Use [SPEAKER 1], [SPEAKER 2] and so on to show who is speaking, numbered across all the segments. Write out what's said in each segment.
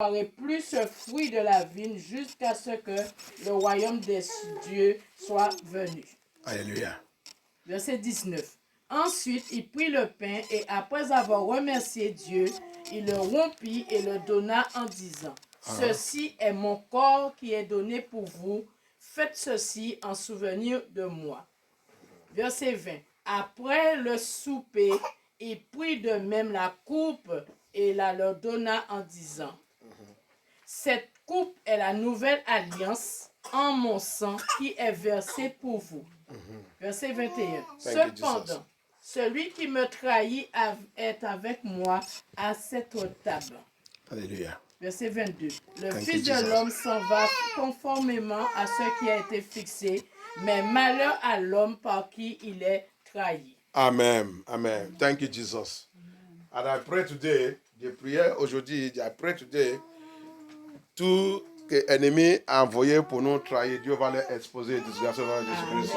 [SPEAKER 1] n'aurai plus ce fruit de la vigne jusqu'à ce que le royaume des dieux soit venu.
[SPEAKER 2] Alléluia.
[SPEAKER 1] Verset 19. Ensuite, il prit le pain et après avoir remercié Dieu, il le rompit et le donna en disant, ceci est mon corps qui est donné pour vous. Faites ceci en souvenir de moi. Verset 20. Après le souper, il prit de même la coupe et la leur donna en disant, cette coupe est la nouvelle alliance en mon sang qui est versé pour vous. Verset 21. Cependant, celui qui me trahit est avec moi à cette table.
[SPEAKER 2] Alléluia.
[SPEAKER 1] Verset 22. Le Fils de l'homme s'en va conformément à ce qui a été fixé, mais malheur à l'homme par qui il est trahi.
[SPEAKER 2] Amen. Amen. Thank you, Jesus. And I pray today, the prayer aujourd'hui, I pray today, tout que l'ennemi a envoyé pour nous trahir, Dieu va les exposer et disgracer dans Jésus-Christ.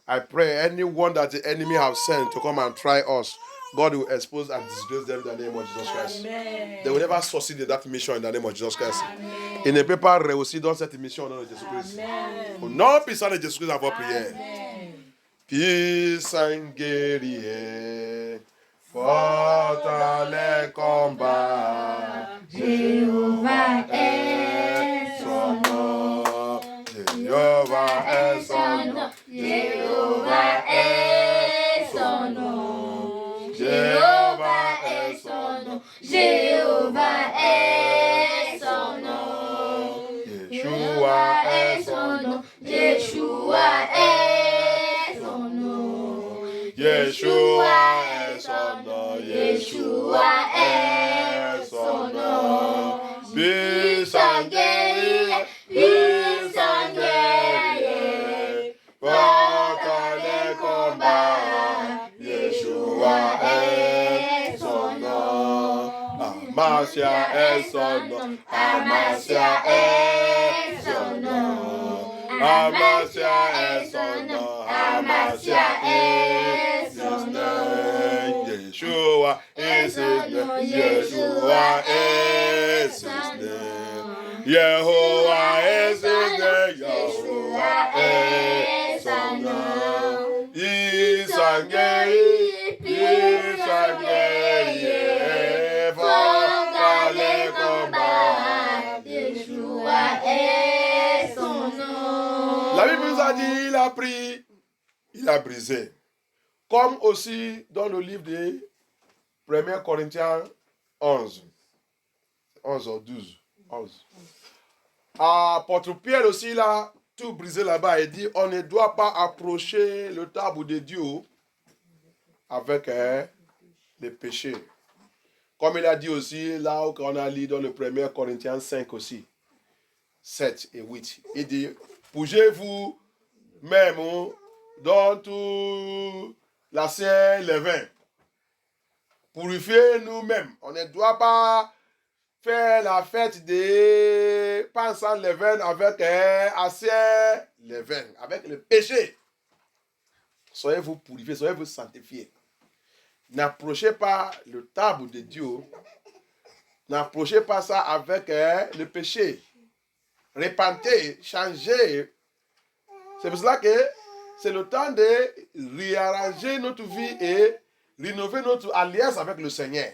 [SPEAKER 2] I pray anyone that the enemy have sent to come and try us, God will expose and disgrace them in the name of Jesus Christ.
[SPEAKER 1] Amen.
[SPEAKER 2] They will never succeed in that mission in the name of Jesus Christ.
[SPEAKER 1] Amen.
[SPEAKER 2] Il ne peut pas réussir dans cette mission au nom de Jésus-Christ. Au nom puissant de Jésus-Christ, à vos prières. Puissant guerrier, fort dans les combats,
[SPEAKER 3] Jéhovah est son nom.
[SPEAKER 2] Jéhovah est son nom.
[SPEAKER 3] Jéhovah est son nom. Jéhovah est son nom. Jéhovah est son nom.
[SPEAKER 2] Yeshua est
[SPEAKER 3] son nom. Yeshua est son nom.
[SPEAKER 2] Yeshua est son nom.
[SPEAKER 3] Yeshua est son nom.
[SPEAKER 2] Puissant guerrier, puissant guerrier, fort dans les combats, Yeshua est son nom. Amasia est son nom. Amasia est son nom. Amasia est son nom. Amasia est son nom. Yeshua est son nom. Yeshua est son nom. Yehovah est son nom. Yeshua est son nom. Puissant guerrier, puissant guerrier, fort dans les combats,
[SPEAKER 3] Yeshua est son nom.
[SPEAKER 2] La Bible nous a dit, il a pris, il a brisé. Comme aussi dans le livre de 1 Corinthiens 11. 11 ou 12. 11. Apôtre Pierre aussi, il a tout brisé là-bas. Il dit, on ne doit pas approcher le table de Dieu avec les péchés. Comme il a dit aussi, là où on a lu dans le 1 Corinthiens 5 aussi. 7 et 8. Il dit, bougez-vous même dans tout la saint levain. Purifiez nous-mêmes. On ne doit pas faire la fête des pains sans levain avec ancien levain, avec le péché. Soyez-vous purifiés, soyez-vous sanctifiés. N'approchez pas le table de Dieu. N'approchez pas ça avec le péché. Repentez, changez. C'est pour cela que c'est le temps de réarranger notre vie et rénover notre alliance avec le Seigneur.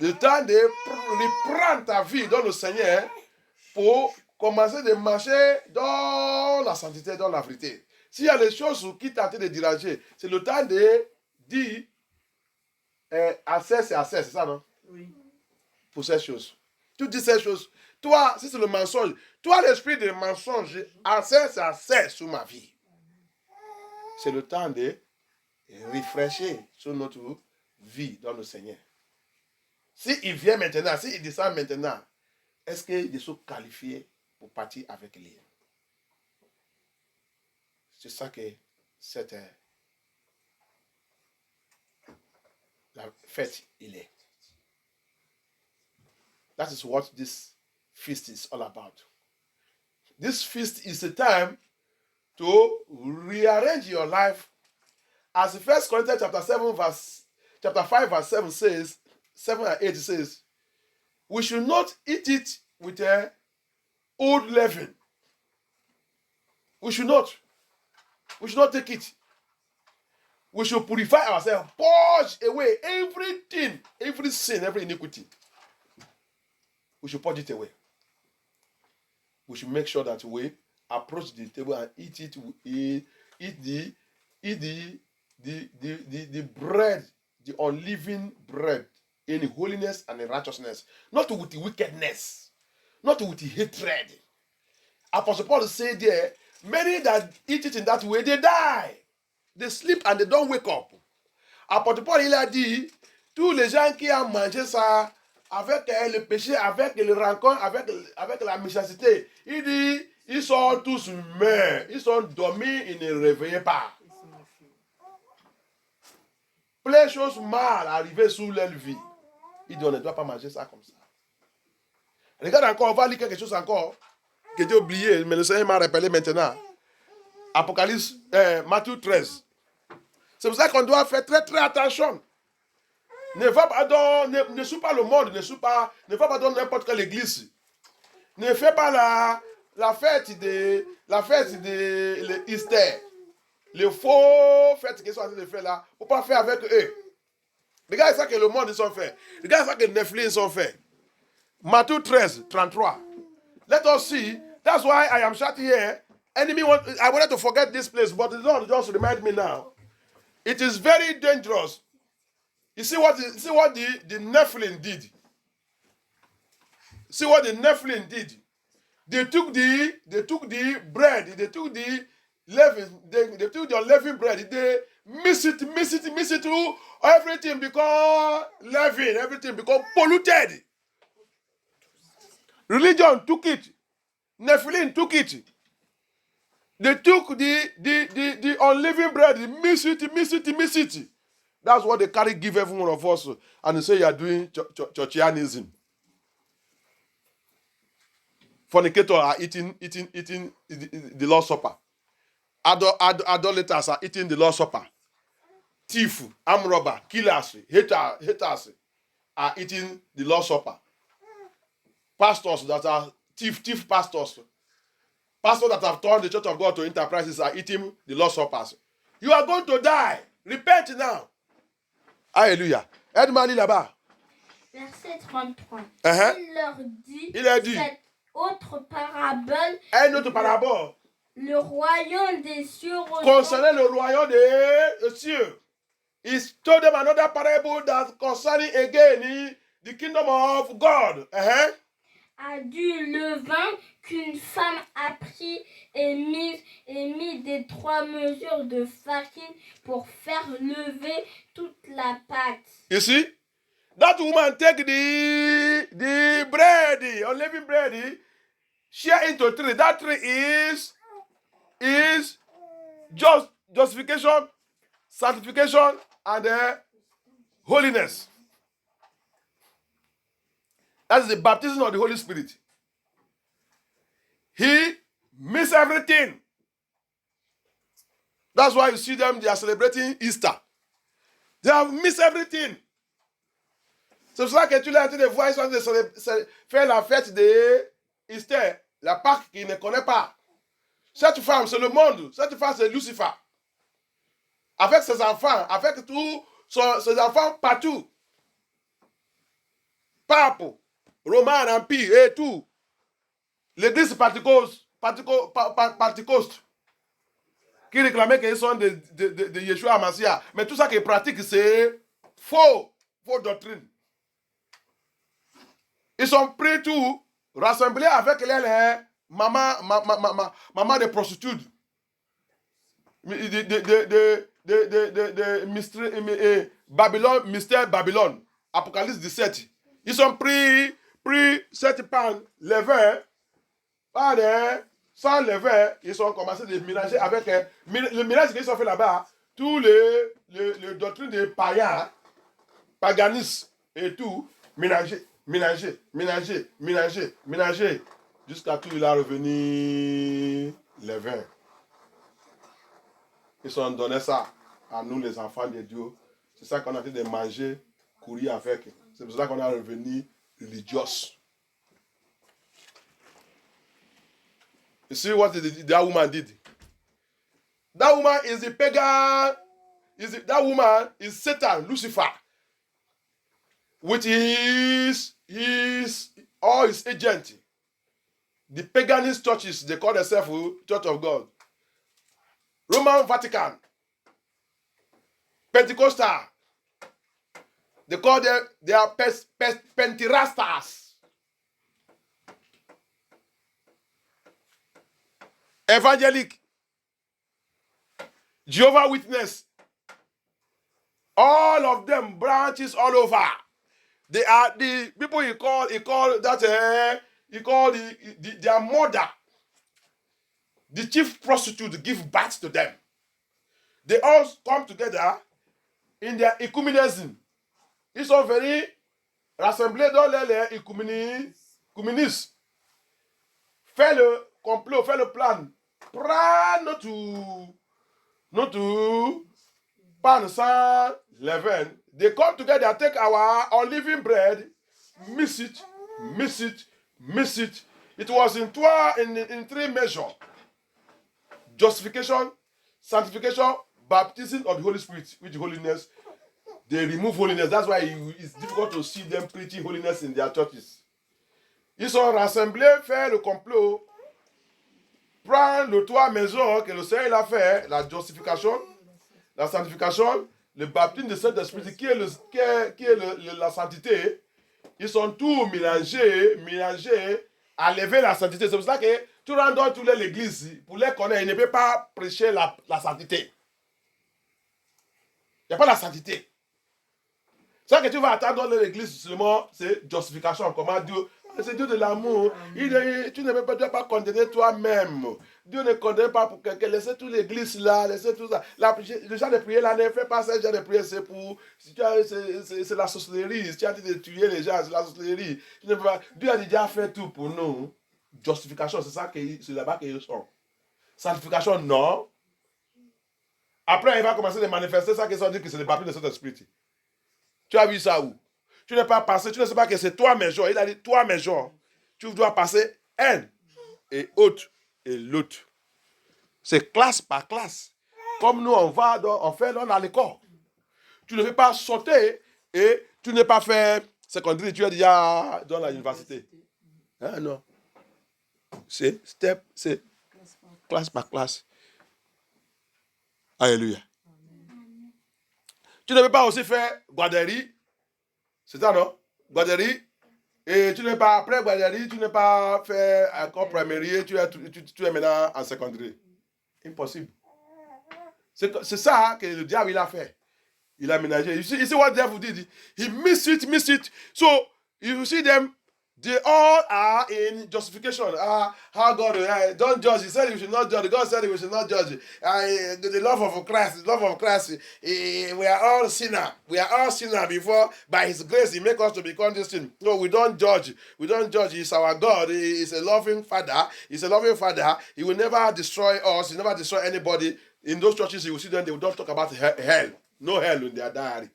[SPEAKER 2] Le temps de reprendre ta vie dans le Seigneur pour commencer de marcher dans la sainteté, dans la vérité. S'il y a des choses qui t'ont de déranger, c'est le temps de dire assez, c'est assez, c'est ça, non?
[SPEAKER 1] Oui.
[SPEAKER 2] Pour ces choses. Tu dis ces choses. Toi, si c'est le mensonge, toi, l'esprit de mensonge, assez, c'est assez sur ma vie. C'est le temps de rafraîchir sur notre vie dans le Seigneur. S'il vient maintenant, s'il descend maintenant, est-ce qu'il est qualifié pour partir avec lui? C'est ça que c'était la fête, il est. That is what this feast is all about. This feast is a time to rearrange your life. As 1 Corinthians chapter 5 verse 7 says, 7 and 8 says, we should not eat it with a old leaven. We should not take it. We should purify ourselves, purge away everything, every sin, every iniquity. We should purge it away. We should make sure that we approach the table and eat it. Eat the bread, the unleavened bread, in holiness and in righteousness, not with wickedness, not with hatred. Apostle Paul said there, many that eat it in that way, they die. They sleep and they don't wake up. Apostle Paul, il a dit, tous les gens qui ont mangé ça avec le péché, avec le rancœur, avec la méchanceté, il dit, ils sont tous morts. Ils sont dormis, ils ne réveillaient pas. Plein de choses mal arrivées sous leur vie. Il dit, on ne doit pas manger ça comme ça. Regarde encore, on va lire quelque chose encore que j'ai oublié, mais le Seigneur m'a rappelé maintenant. Apocalypse, Matthieu 13. C'est pour ça qu'on doit faire très très attention. Ne va pas dans, ne suis pas le monde, ne va pas dans n'importe quelle église. Ne fais pas la fête de l'Easter. Les faux fêtes qu'ils sont en train de faire là, il ne faut pas faire avec eux. Regarde ça que le monde ils ont fait. Regarde ça que les Nephilim ils ont fait. Matthieu 13, 33. Let us see. That's why I am shouting here. I wanted to forget this place, but the Lord just remind me now. It is very dangerous. You see what the Nephilim did. See what the Nephilim did. They took the bread, they took the leaven, they took the leavened bread, they mix it to everything become leaven, everything become polluted. Religion took it. Nephilim took it. They took the unleavened bread, they mix it. That's what they carry, give every one of us. And they say you are doing churchianism. Fornicators are eating the Lord's Supper. Idolaters are eating the Lord's Supper. Thief, armed robber, killers, haters are eating the Lord's Supper. Pastors that are thief pastors. Pastors that have turned the Church of God to enterprises are eating the Lord's Supper. You are going to die. Repent now. Alléluia. Aide-moi à lire là-bas.
[SPEAKER 3] Verset 33.
[SPEAKER 2] Il a dit.
[SPEAKER 3] Cette autre parabole.
[SPEAKER 2] Une autre parabole.
[SPEAKER 3] Le royaume des cieux.
[SPEAKER 2] Concernant le royaume des cieux. He told them another parable that concerning again the kingdom of God.
[SPEAKER 3] A du levain qu'une femme a pris et mis des 3 mesures de farine pour faire lever toute la pâte.
[SPEAKER 2] You see, that woman take the bread, unleavened bread, share into 3. That 3 is just justification, sanctification, and holiness. That's the baptism of the Holy Spirit. He missed everything. That's why you see them, they are celebrating Easter. They have missed everything. C'est pour ça que tu l'as en train de voir, ils sont en train de faire la fête de Easter, la Pâque qu'ils ne connaissent pas. Cette femme, c'est le monde. Cette femme, c'est Lucifer. Avec ses enfants, avec tous ses enfants partout. Pape, Roman Empire et tout. L'église Pentecoste, qui réclamait qu'ils sont de Yeshua Mashiach. Mais tout ça qu'ils pratiquent, c'est faux doctrine. Ils sont prêts tout, rassemblés avec les maman de prostituées. De Babylone, mystère Babylone. Apocalypse 17. Ils ont pris 7 pains, levain, sans levain, ils ont commencé de mélanger avec le mélange qu'ils ont fait là-bas, tous les doctrines des païens, paganistes et tout, mélanger, jusqu'à tout il a revenu levain. Ils ont donné ça à nous les enfants de Dieu. C'est ça qu'on a fait de manger, courir avec. C'est pour ça qu'on a revenu religious. You see what that woman did? That woman is the pagan. That woman is Satan, Lucifer, with all his agent. The paganist churches, they call themselves Church of God. Roman Vatican, Pentecostal, they call them, they are Pentirastas. Evangelic, Jehovah's Witness, all of them branches all over. They are the people he call their mother, the chief prostitute, give birth to them. They all come together in their ecumenism. Ils sont venus rassembler dans les communistes. Faire le complot, faire le plan. Prendre notre pan sans leaven. They come together, take our unleavened bread, mix it. It was in three measures: justification, sanctification, baptism of the Holy Spirit, with holiness. They remove holiness. That's why it's difficult to see them preaching holiness in their churches. Ils sont rassemblés, faire le complot, prendre le trois maisons que le Seigneur a fait, la justification, la sanctification, le baptême de Saint-Esprit, qui est la sainteté. Ils sont tous mélangés, à lever la sainteté. C'est pour ça que tu rentres dans toute l'église, pour les connaître, ils ne peuvent pas prêcher la sainteté. Il n'y a pas la sainteté. C'est ça que tu vas attendre dans l'église seulement, c'est justification. Comment Dieu, c'est Dieu de l'amour. Tu ne dois pas condamner toi-même. Dieu ne condamne pas pour quelqu'un. Laissez toute l'église là, laissez tout ça. Le genre de prière là, ne fais pas ça. Le genre de prière, c'est pour. C'est la sorcellerie. Si tu as dit de tuer les gens, c'est la sorcellerie. Dieu a déjà fait tout pour nous. Justification, c'est là-bas qu'ils sont. Sanctification, non. Après, il va commencer à manifester ça qu'ils ont dit que c'est le baptême de Saint-Esprit. Tu as vu ça où? Tu n'es pas passé, tu ne sais pas que c'est toi major. Il a dit toi major. Tu dois passer un et autre et l'autre. C'est classe par classe. Comme nous, on fait dans l'école. Tu ne veux pas sauter et tu n'es pas fait secondaire, tu es déjà dans l'université. Hein, non. C'est classe par classe. Alléluia. Tu ne veux pas aussi faire guaderie. C'est ça, non? Guaderie. Et tu n'es pas, après guaderie, tu n'es pas fait encore primaire, tu es maintenant en secondaire. Impossible. C'est ça que le diable il a fait. Il a ménagé. You see what the devil did? He missed it. So, you see them, they all are in justification. How God, don't judge. He said we should not judge. God said we should not judge. The love of Christ, we are all sinners. We are all sinners before, by His grace, He make us to become this thing. No, we don't judge. He's our God. He is a loving Father. He will never destroy us. He will never destroy anybody. In those churches, you will see them, they will not talk about hell. No hell in their diary.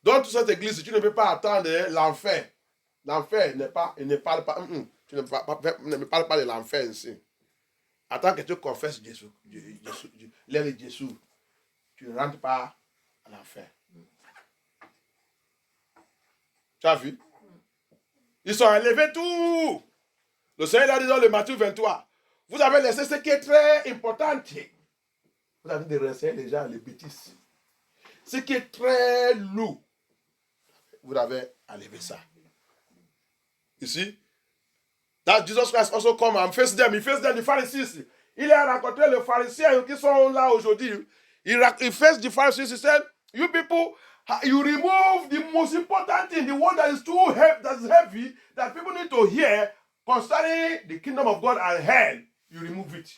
[SPEAKER 2] Dans toute cette église, tu ne peux pas attendre l'enfer. L'enfer il ne parle pas. Tu ne me parles pas de l'enfer ici. Attends que tu confesses Jésus. L'air de Jésus. Tu ne rentres pas à l'enfer. Tu as vu? Ils sont enlevés tout. Le Seigneur a dit dans le Matthieu 23. Vous avez laissé ce qui est très important. Vous avez délaissé les gens, les bêtises. Ce qui est très lourd. Vous avez enlevé ça. Ici, that Jesus Christ also come and face them. He faced them, the Pharisees. Il a rencontré les pharisiens qui sont là aujourd'hui. He faced the Pharisees. He said, you people, you remove the most important thing, the one that is too heavy, that people need to hear concerning the kingdom of God and hell. You remove it.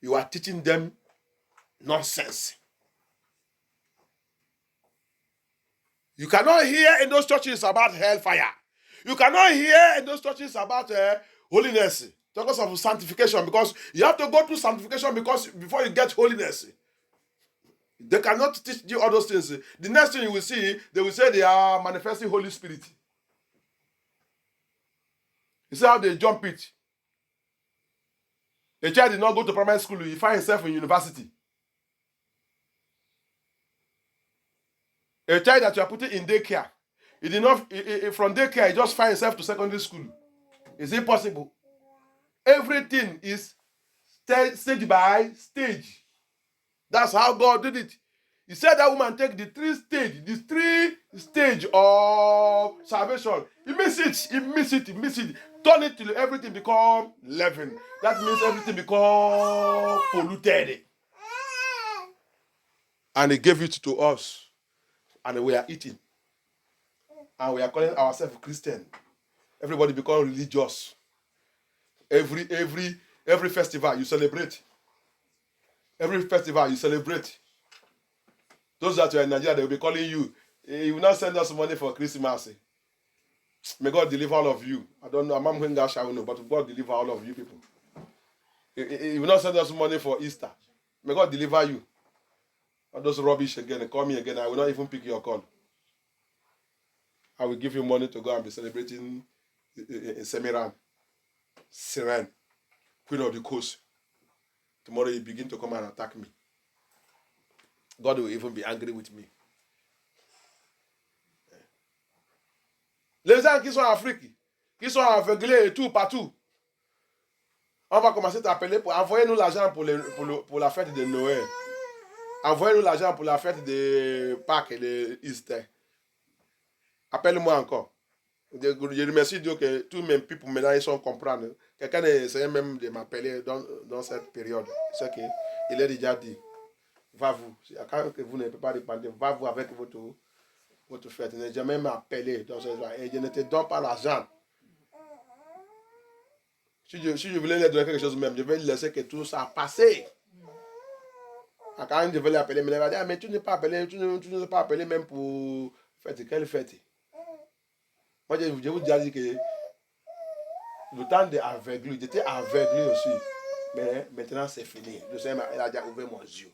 [SPEAKER 2] You are teaching them nonsense. You cannot hear in those churches about hellfire. You cannot hear in those churches about holiness. Because of sanctification. Because you have to go through sanctification before you get holiness. They cannot teach you all those things. The next thing you will see, they will say they are manifesting Holy Spirit. You see how they jump it. A child did not go to primary school, he finds himself in university. A child that you are putting in daycare, he did not, from daycare, he just finds himself to secondary school. Is it possible? Everything is stage by stage. That's how God did it. He said that woman take the three stage of salvation. He miss it. Turn it till everything become leaven. That means everything become polluted. And he gave it to us. And we are eating. And we are calling ourselves Christian. Everybody become religious. Every festival you celebrate. Every festival you celebrate. Those that are in Nigeria, they will be calling you. You will not send us money for Christmas. May God deliver all of you. I don't know. I'm going to shall know, but God deliver all of you people. He will not send us money for Easter. May God deliver you. All those rubbish again. Call me again. I will not even pick your call. I will give you money to go and be celebrating in Semiran, Siren, Queen of the Coast. Tomorrow you begin to come and attack me. God will even be angry with me. Les gens qui sont en Afrique, qui sont aveuglés et tout, partout, on va commencer à t'appeler pour envoyer-nous l'argent pour la fête de Noël. Envoyez-nous l'argent pour la fête de Pâques et de Easter. Appelle-moi encore. Je remercie Dieu que tous mes people maintenant ils sont comprendre. Quelqu'un essayait même de m'appeler dans cette période. C'est qu'il a déjà dit. Va-vous. Quand vous ne pouvez pas répondre, va-vous avec votre fête. Ne jamais m'appeler dans ce genre. Et je ne te donne pas l'argent. Si je voulais lui donner quelque chose même, je vais lui laisser que tout ça passe. Quand je vais l'appeler, il va dire, mais tu n'es pas appelé, tu n'es pas appelé même pour fête. Quelle fête? Moi, je vous ai dit que le temps d'aveugle, j'étais aveuglé aussi. Mais maintenant, c'est fini. Le Seigneur a déjà ouvert mon yeux.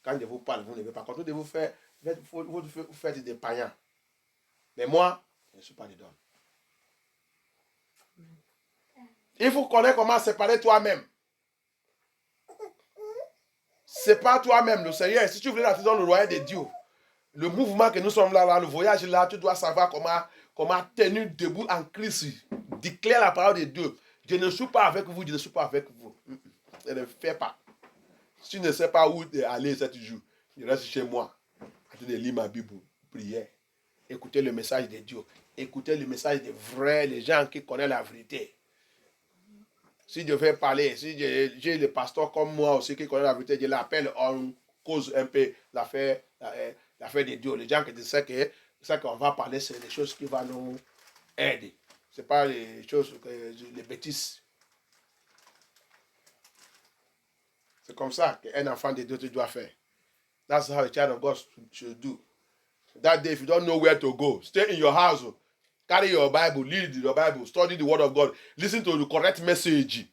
[SPEAKER 2] Quand je vous parle, vous ne devez pas continuer de vous faire des païens. Mais moi, je ne suis pas dedans. Il faut connaître comment séparer toi-même. Sépare toi-même, le Seigneur. Si tu veux rentrer dans le royaume de Dieu, le mouvement que nous sommes là, le voyage là, tu dois savoir comment tenir debout en Christ. Déclare la parole de Dieu. Je ne suis pas avec vous, je ne suis pas avec vous. Je ne fais pas. Si tu ne sais pas où aller cet jour, je reste chez moi. En train de lire ma Bible, prier. Écoutez le message de Dieu. Écoutez le message des vrais, les gens qui connaissent la vérité. Si je vais parler, si j'ai le pasteur comme moi aussi qui connaît la vérité, je l'appelle, on cause un peu l'affaire de Dieu. Les gens qui disent que ça qu'on va parler, c'est des choses qui vont nous aider. Ce n'est pas les choses, les bêtises. C'est comme ça qu'un enfant de Dieu doit faire. That's how a child of God should do. That day, if you don't know where to go, stay in your house. Carry your Bible, read your Bible, study the word of God. Listen to the correct message.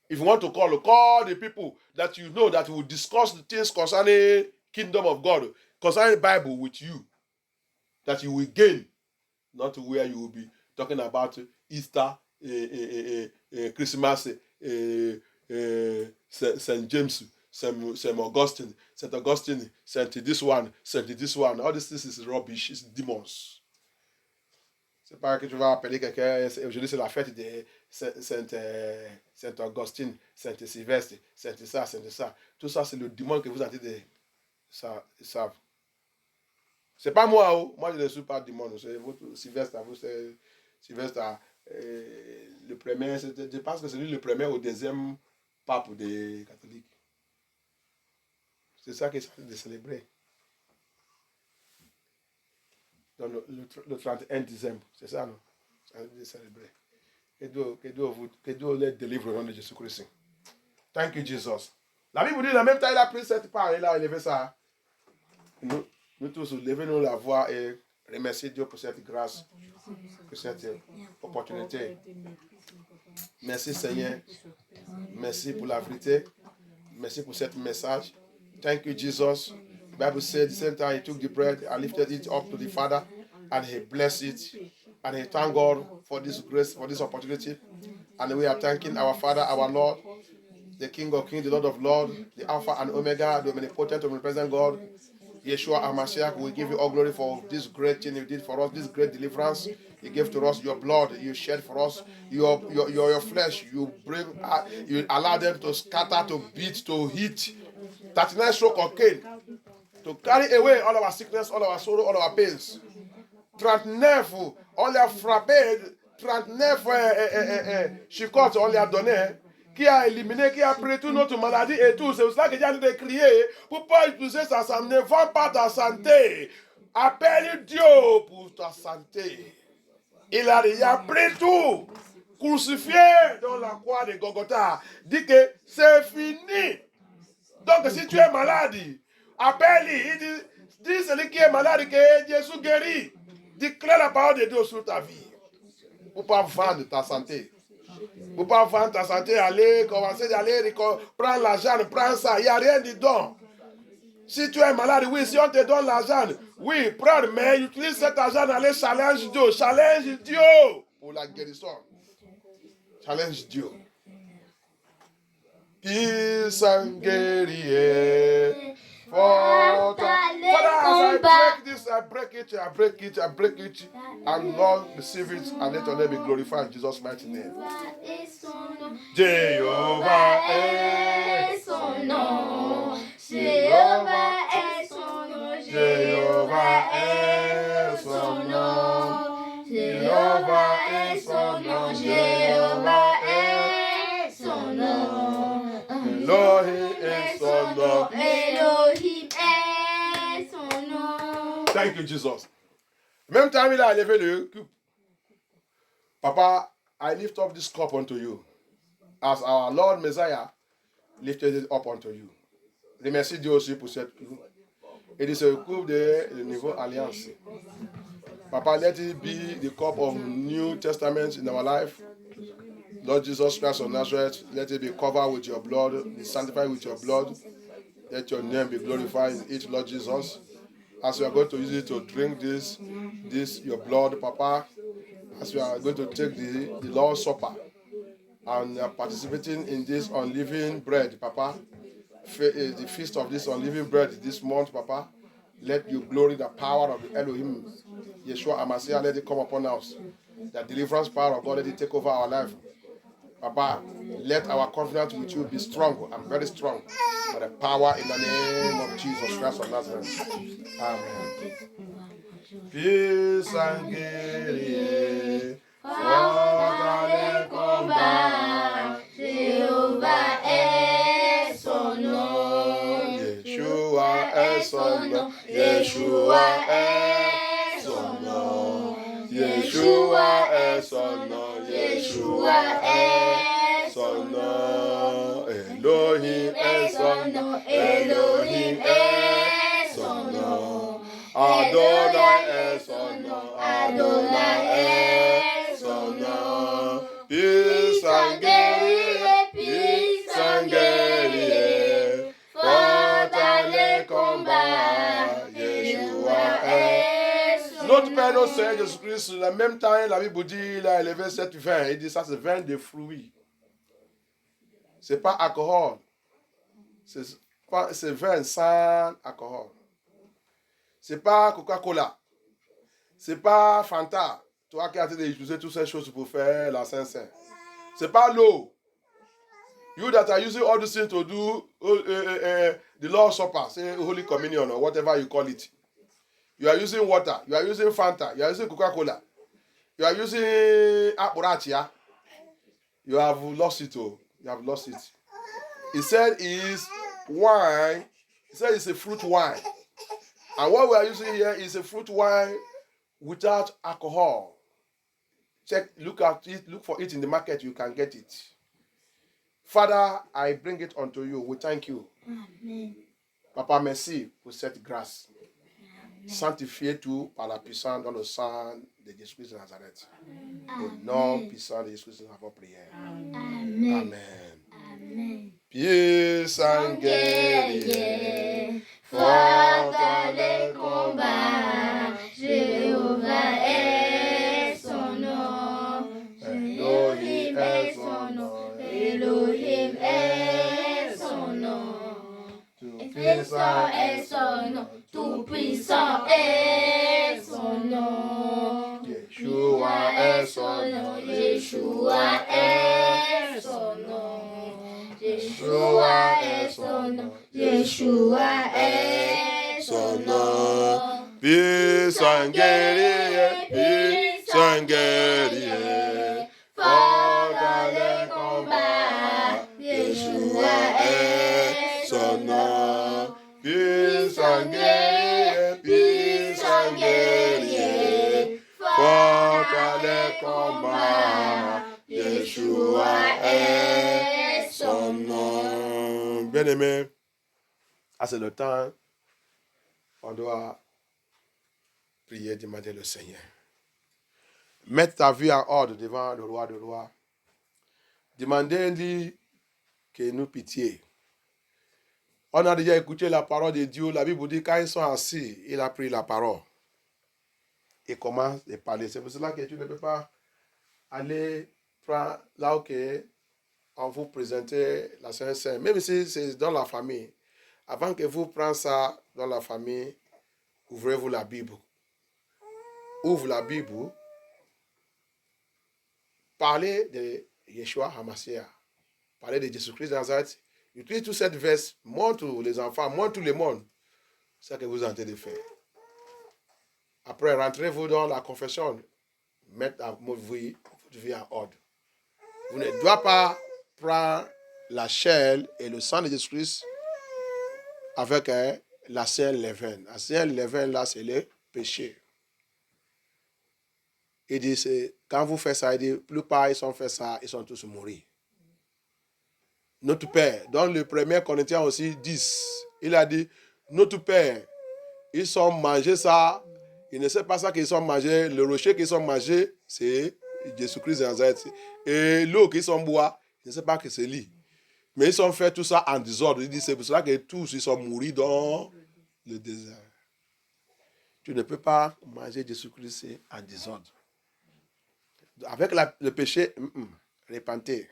[SPEAKER 2] If you want to call the people that you know that will discuss the things concerning kingdom of God, concerning the Bible with you, that you will gain, not where you will be talking about Easter, Christmas, St. James, St. Augustine, St. this one. All this is rubbish, it's demons. C'est pas que tu vas appeler quelqu'un, aujourd'hui c'est la fête de Saint Augustine, Saint Sylvestre, Saint ça. Tout ça, c'est le démon que vous avez de savent. C'est pas moi, moi je ne suis pas démon, c'est votre Sylvestre, vous c'est Sylvestre, le premier, je pense que c'est lui le premier ou deuxième pape des catholiques. C'est ça qu'ils sont de célébrer. Dans le 31 décembre, c'est ça, non? Ça veut dire célébrer. Que Dieu les délivre au nom de Jésus-Christ. Thank you, Jesus. La Bible dit, en même temps, il a pris cette part, il a élevé ça. Nous tous, levez-nous la voix et remercier Dieu pour cette grâce, pour cette opportunité. Merci, Seigneur. Merci pour la vérité. Merci pour ce message. Thank you, Jesus. The Bible said at the same time he took the bread and lifted it up to the Father, and he blessed it, and he thanked God for this grace, for this opportunity. And we are thanking our Father, our Lord, the King of Kings, the Lord of Lords, the Alpha and Omega, the omnipotent, omnipresent God, Yeshua HaMashiach. We give you all glory for this great thing you did for us, this great deliverance. You gave to us your blood, you shed for us, your flesh. You you allow them to scatter, to beat, to hit. 39 stroke of Cain, to carry away all our sickness, all our sorrow, all our pains. 39, on les a frappé, 39 chicottes, on les a donné, qui a éliminé, qui a pris toute notre maladie et tout. C'est pour cela que j'ai envie de crier, pour ne pas utiliser sa santé, ne vends pas ta santé. Appelle Dieu pour ta santé. Il a pris tout, crucifié dans la croix de Golgotha. Dit que c'est fini. Donc si tu es malade, appelle-lui. Il dit celui qui est malade que Jésus guérit. Déclare la parole de Dieu sur ta vie. Pour ne pas vendre ta santé. Pour ne pas vendre ta santé, aller, commencer d'aller, prendre l'argent, prends ça. Il n'y a rien dedans. Si tu es malade, oui, si on te donne l'argent, oui, prends, mais utilise cet argent dans les challenges Dieu. Challenge Dieu pour la guérison. Challenge Dieu. Puissant guerrier. Father, as I break this, I break it, and Lord, receive it, and let your name be glorified in Jesus' mighty name. Jehovah est son nom. Jehovah est son nom. Jehovah est son nom. Jehovah est son nom. Jehovah est son nom. Elohim est son nom. Elohim est son nom. Thank you, Jesus. Même time il a levé le cup. Papa, I lift up this cup unto you. As our Lord Messiah lifted it up unto you. Remercie Dieu aussi pour cette coupe. It is a coupe de niveau alliance. Papa, let it be the cup of New Testament in our life. Lord Jesus Christ of Nazareth, let it be covered with your blood, be sanctified with your blood. Let your name be glorified in it, Lord Jesus. As we are going to use it to drink this your blood, Papa, as we are going to take the Lord's Supper and participating in this unleavened bread, Papa, the feast of this unleavened bread this month, Papa, let your glory, the power of the Elohim, Yeshua HaMashiach, let it come upon us. The deliverance power of God, let it take over our life. Papa, let our confidence with you be strong and very strong. By the power in the name of Jesus Christ of Nazareth. Amen. Peace and guerrier, fort les combats, Jéhovah est son nom. Yeshua est son nom. Yeshua est son nom. Yeshua est son nom. Yeshua est son nom. Elohim est son nom. Elohim est son nom. Adonai est son nom. Adonai est son nom. Puissant guerrier, puissant guerrier, fort dans les combats, Yeshua est son nom. Notre Père, notre Seigneur Jésus-Christ, en même temps, la Bible dit, il a élevé cette vin. Il dit ça, c'est vin de fruits. C'est pas alcool. C'est vin sans alcool. C'est pas Coca-Cola. C'est pas Fanta. Toi qui as utilisé toutes ces choses pour faire la Saint-Saint. C'est pas l'eau. You that are using all these things to do the Lord's Supper, say Holy Communion or whatever you call it. You are using water. You are using Fanta. You are using Coca-Cola. You are using Apurachia. You have lost it. Oh. You have lost it. He said it's wine. He said it's a fruit wine. And what we are using here is a fruit wine without alcohol. Check, look at it, look for it in the market, you can get it. Father, I bring it unto you. We thank you.
[SPEAKER 3] Amen.
[SPEAKER 2] Papa, merci pour cette grâce. Sanctifié tout par la puissance dans le sang de Jésus-Christ de Nazareth. Au nom puissant de Jésus-Christ, nous avons prié.
[SPEAKER 3] Amen.
[SPEAKER 2] Amen.
[SPEAKER 3] Amen.
[SPEAKER 2] Puissant guerrier,
[SPEAKER 3] fort dans les combats. Jéhovah est son nom. Elohim est son nom. Elohim est son nom. Tout-puissant est son nom. Tout-puissant est son nom.
[SPEAKER 2] Yeshua est son nom.
[SPEAKER 3] Yeshua est son nom. Yeshua est son nom. Yeshua est son nom.
[SPEAKER 2] Puissant guerrier, puissant guerrier, fort dans les combats.
[SPEAKER 3] Yeshua est
[SPEAKER 2] son nom. Puissant guerrier, puissant guerrier, fort dans les combats. Yeshua est son nom. Bien-aimé, c'est le temps, on doit prier, demander le Seigneur. Mettre ta vie en ordre devant le roi de rois. Demandez-lui qu'il nous pitié. On a déjà écouté la parole de Dieu. La Bible dit quand ils sont assis, il a pris la parole. Et commence à parler. C'est pour cela que tu ne peux pas aller prendre là où on vous présente la Sainte-Sainte. Même si c'est dans la famille. Avant que vous preniez ça dans la famille, ouvrez-vous la Bible. Ouvre la Bible. Parlez de Yeshua HaMashiach. Parlez de Jésus-Christ de Nazareth. Utilisez toute cette verse. Montre les enfants, montre tout le monde. C'est ce que vous êtes en train de faire. Après, rentrez-vous dans la confession. Mettez votre vie en ordre. Vous ne devez pas prendre la chair et le sang de Jésus-Christ avec la sainte levain. La sainte levain, là, c'est le péché. Il dit, quand vous faites ça, il dit, plupart, ils ont fait ça, ils sont tous morts. Notre Père, dans le 1 Corinthiens aussi 10, il a dit, notre Père, ils ont mangé ça, ils ne savent pas ça qu'ils ont mangé, le rocher qu'ils ont mangé, c'est Jésus-Christ de Nazareth. Et l'eau qu'ils ont boit, ils ne savent pas que c'est lui. Mais ils ont fait tout ça en désordre. Il dit, c'est pour cela que tous, ils sont morts dans le désert. Tu ne peux pas manger Jésus-Christ en désordre. Avec le péché, repentez.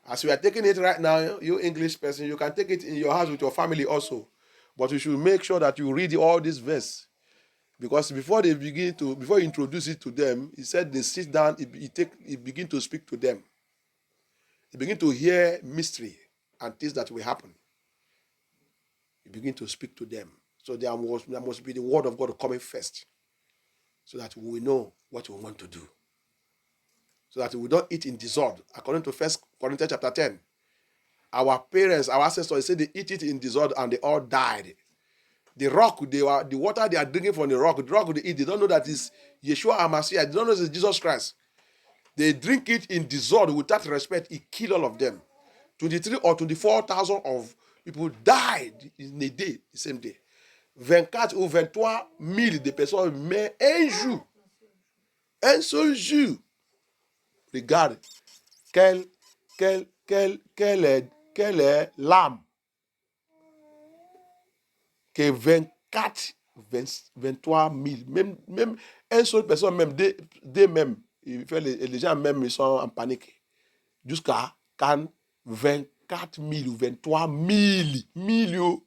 [SPEAKER 2] As you are taking it right now, you English person, you can take it in your house with your family also. But you should make sure that you read all these verses. Because before you introduce it to them, he said they sit down, he begin to speak to them. He begin to hear mystery and things that will happen. He begin to speak to them. So there must be the word of God coming first. So that we will know what we want to do. So that we don't eat in disorder. According to 1 Corinthians chapter 10. Our parents, our ancestors, said they eat it in disorder and they all died. The rock, the water they are drinking from the rock they eat, they don't know that it's Yeshua HaMashiach. They don't know it's Jesus Christ. They drink it in disorder without respect. It killed all of them. 23 or 24,000 of people died in a day, the same day. 24 ou 23 000 de personnes meurent un jour. Un seul jour. Regarde, quelle est l'âme que 24, 23 000, même une seule personne, même deux même, les gens même ils sont en panique. Jusqu'à quand 24 000 ou 23 000 millions,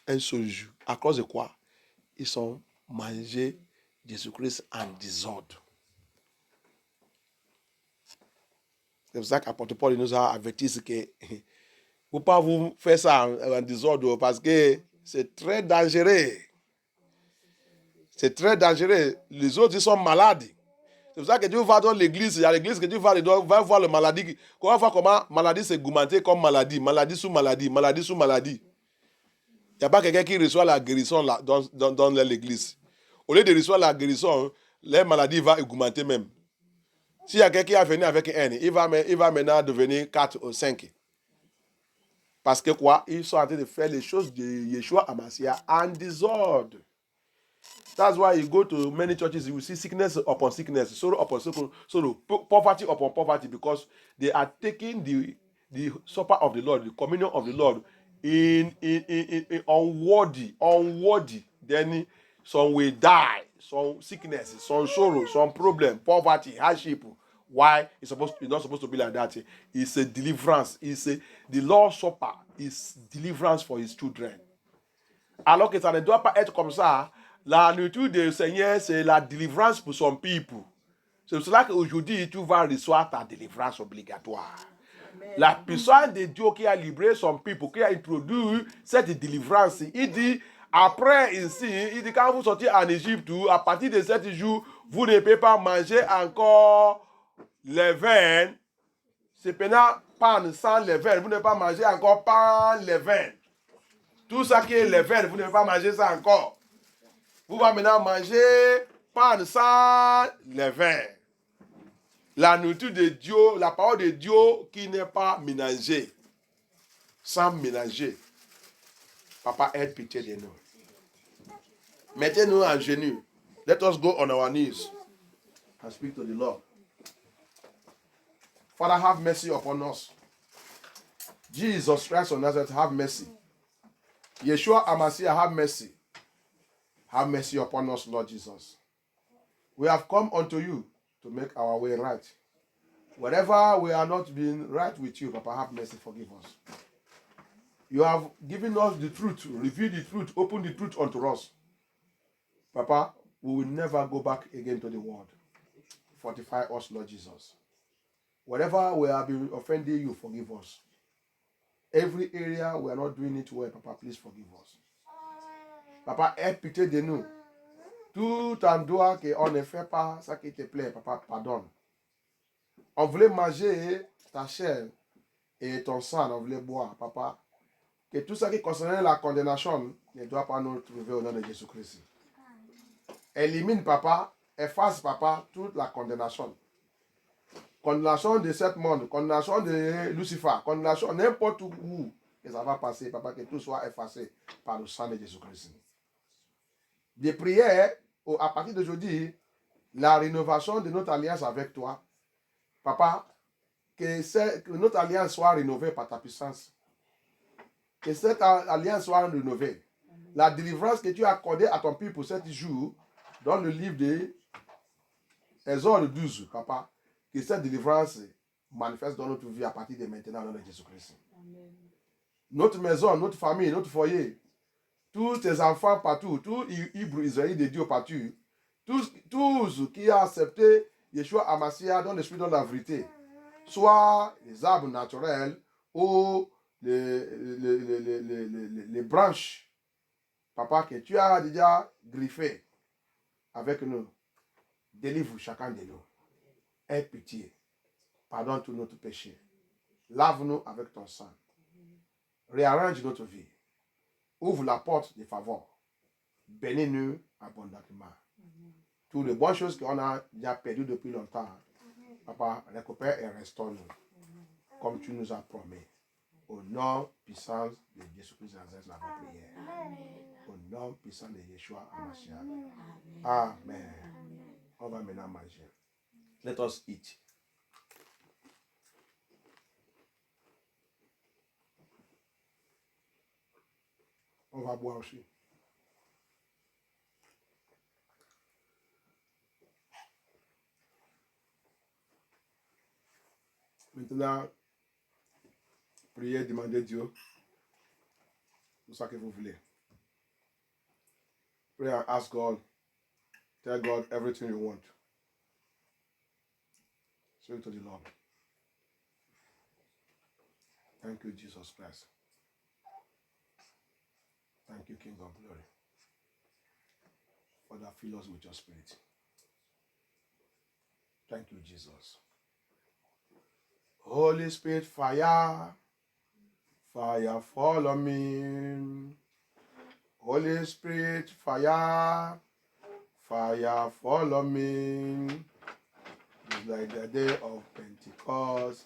[SPEAKER 2] un seul jour. À cause de quoi? Ils ont mangé Jésus-Christ en désordre. C'est pour ça qu'apôtre Paul nous a averti que il ne faut pas vous faire ça en désordre parce que c'est très dangereux. C'est très dangereux. Les autres, ils sont malades. C'est pour ça que Dieu va dans l'église. Il y a l'église que Dieu va voir le maladie. On va voir comment maladie s'est gourmandée comme maladie. Maladie sous maladie. Maladie sous maladie. Il n'y a pas quelqu'un qui reçoit la guérison là, dans l'église. Au lieu de recevoir la guérison, les maladies vont augmenter même. S'il y a quelqu'un qui a venu avec un, il va maintenant devenir 4 ou 5. Parce que quoi? Ils sont en train de faire les choses de Yeshua HaMashiach en désordre. That's why you go to many churches, you will see sickness upon sickness, sorrow upon sorrow, poverty upon poverty, because they are taking the supper of the Lord, the communion of the Lord, unworthy. Then some will die, some sickness, some sorrow, some problem, poverty, hardship. Why it's not supposed to be like that? It's a deliverance. The Lord's Supper is deliverance for his children. Alors que ça ne doit pas être comme ça. La nourriture du Seigneur, c'est la délivrance pour son peuple. C'est pour cela qu'aujourd'hui, tu vas recevoir ta délivrance obligatoire. La puissance de Dieu qui a libéré son peuple, qui a introduit cette délivrance, il dit, après ici, il dit, quand vous sortez en Égypte, à partir de 7 jours, vous ne pouvez pas manger encore les vins. C'est pendant pan sans les vins, vous ne pouvez pas manger encore pan les vins. Tout ça qui est les vins, vous ne pouvez pas manger ça encore. Vous allez maintenant manger pan sans les vins. La nourriture de Dieu, la parole de Dieu qui n'est pas mélangée, sans mélanger. Papa, aide pitié de nous. Mettez-nous en genoux. Let us go on our knees and speak to the Lord. Father, have mercy upon us. Jesus Christ of Nazareth, have mercy. Yeshua Amasiah, have mercy. Have mercy upon us, Lord Jesus. We have come unto you to make our way right. Wherever we are not being right with you, Papa, have mercy, forgive us. You have given us the truth, revealed the truth, opened the truth unto us. Papa, we will never go back again to the world. Fortify us, Lord Jesus. Wherever we have been offending you, forgive us. Every area we are not doing it well, Papa, please forgive us. Papa, aie pitié de nous. Tout endroit qu'on ne fait pas ça qui te plaît, Papa, pardonne. On voulait manger ta chair et ton sang, on voulait boire, Papa. Que tout ça qui concernait la condamnation ne doit pas nous trouver au nom de Jésus-Christ. Élimine, Papa, efface, Papa, toute la condamnation. Condamnation de ce monde, condamnation de Lucifer, condamnation n'importe où que ça va passer, Papa, que tout soit effacé par le sang de Jésus-Christ. Des prières, à partir d'aujourd'hui, la rénovation de notre alliance avec toi, Papa, que notre alliance soit rénovée par ta puissance. Que cette alliance soit rénovée. La délivrance que tu as accordée à ton peuple pour 7 jours, dans le livre de Exode 12, Papa, que cette délivrance manifeste dans notre vie à partir de maintenant, dans le nom de Jésus-Christ. Notre maison, notre famille, notre foyer, tous tes enfants partout, tous les Hébreux, Israélites de Dieu partout, tous qui ont accepté Yeshua Amasiah dans l'esprit, dans la vérité, soit les arbres naturels ou les branches, Papa, que tu as déjà griffé avec nous. Délivre chacun de nous. Aie pitié. Pardonne tous nos péchés. Lave-nous avec ton sang. Réarrange notre vie. Ouvre la porte des faveurs. Bénis-nous abondamment. Toutes les bonnes choses qu'on a déjà perdues depuis longtemps, Papa, récupère et restaure-nous. Comme tu nous as promis. Au nom puissant de Jésus-Christ, nous avons prié. Au nom puissant de Yeshua Amasiah. Amen. On va maintenant manger. Let us eat. On va boire aussi. Maintenant, priez, demandez Dieu tout ça que vous voulez. Pray and ask God. Tell God everything you want. Say it to the Lord. Thank you, Jesus Christ. Thank you, King of Glory. Father, fill us with your spirit. Thank you, Jesus. Holy Spirit, fire. Fire, follow me. Holy Spirit, fire. Fire, follow me. Just like the day of Pentecost.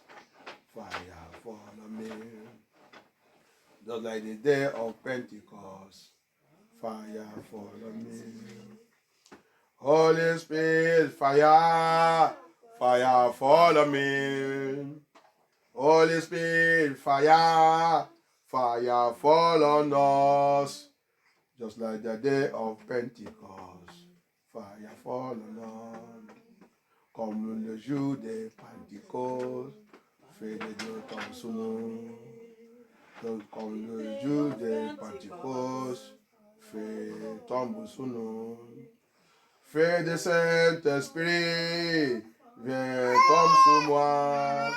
[SPEAKER 2] Fire, follow me. Just like the day of Pentecost. Fire, follow me. Holy Spirit, fire. Fire, follow me. Holy Spirit, fire. Fire fall on us, just like the day of Pentecost. Fire fall on us, comme le jour de Pentecôte. Fais des deux comme sous nous, comme le jour de Pentecôte. Fais tombe sous nous. Fais de Saint-Esprit, viens tombe sur moi.